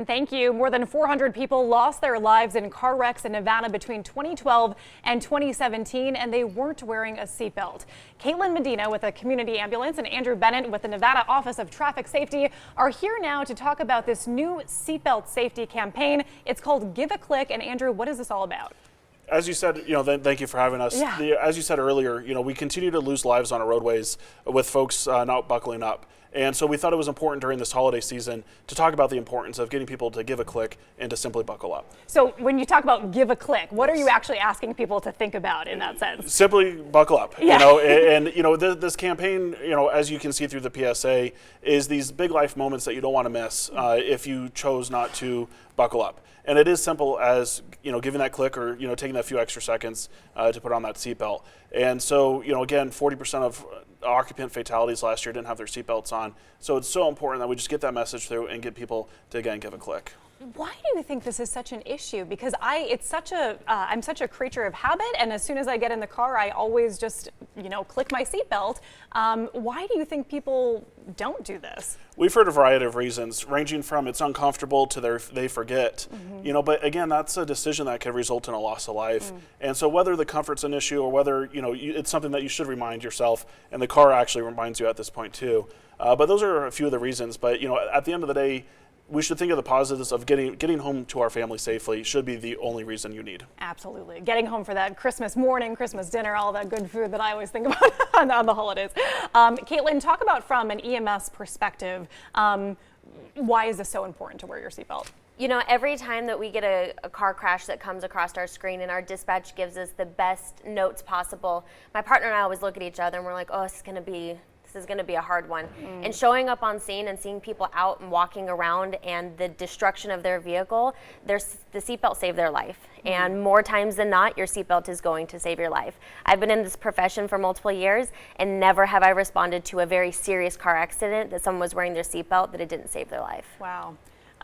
Thank you. More than 400 people lost their lives in car wrecks in Nevada between 2012 and 2017, and they weren't wearing a seatbelt. Caitlin Medina with a community ambulance and Andrew Bennett with the Nevada Office of Traffic Safety are here now to talk about this new seatbelt safety campaign. It's called Give a Click. And Andrew, what is this all about? As you said, thank you for having us. Yeah. As you said earlier, we continue to lose lives on our roadways with folks not buckling up. And so we thought it was important during this holiday season to talk about the importance of getting people to give a click and to simply buckle up. So when you talk about give a click, what are you actually asking people to think about in that sense? Simply buckle up. Yeah. This campaign, as you can see through the PSA, is these big life moments that you don't want to miss if you chose not to buckle up. And it is simple as, giving that click or, taking that few extra seconds to put on that seatbelt. And so, again, 40% of occupant fatalities last year didn't have their seatbelts on. So it's so important that we just get that message through and get people to, again, give a click. Why do you think this is such an issue? Because I'm such a creature of habit, and as soon as I get in the car, I always just, click my seatbelt. Why do you think people don't do this? We've heard a variety of reasons, ranging from it's uncomfortable to they forget. But again, that's a decision that could result in a loss of life. And so whether the comfort's an issue or whether it's something that you should remind yourself, and the car actually reminds you at this point too. But those are a few of the reasons. But at the end of the day, we should think of the positives of getting home to our family safely should be the only reason you need. Absolutely. Getting home for that Christmas morning, Christmas dinner, all that good food that I always think about on the holidays. Caitlin, talk about from an EMS perspective, why is this so important to wear your seatbelt? Every time that we get a car crash that comes across our screen and our dispatch gives us the best notes possible, my partner and I always look at each other and we're like, oh, this is going to be a hard one. And showing up on scene and seeing people out and walking around and the destruction of their vehicle, the seatbelt saved their life. And more times than not, your seatbelt is going to save your life. I've been in this profession for multiple years and never have I responded to a very serious car accident that someone was wearing their seatbelt that it didn't save their life. Wow.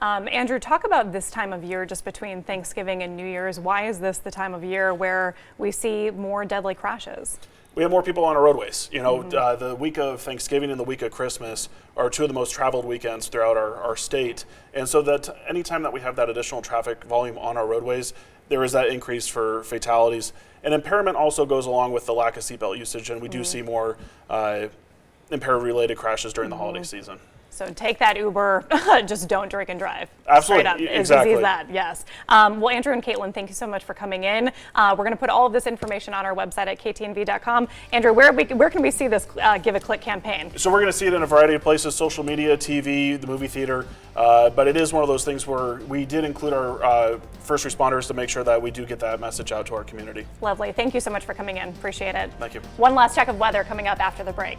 Andrew, talk about this time of year just between Thanksgiving and New Year's. Why is this the time of year where we see more deadly crashes? We have more people on our roadways. The week of Thanksgiving and the week of Christmas are two of the most traveled weekends throughout our state. And so that anytime that we have that additional traffic volume on our roadways, there is that increase for fatalities. And impairment also goes along with the lack of seatbelt usage, and we do see more impairment-related crashes during the holiday season. So take that Uber, just don't drink and drive. Absolutely, Straight up. exactly. As easy as that, yes. Well, Andrew and Caitlin, thank you so much for coming in. We're going to put all of this information on our website at KTNV.com. Andrew, where can we see this Give a Click campaign? So we're going to see it in a variety of places, social media, TV, the movie theater, but it is one of those things where we did include our first responders to make sure that we do get that message out to our community. Lovely. Thank you so much for coming in. Appreciate it. Thank you. One last check of weather coming up after the break.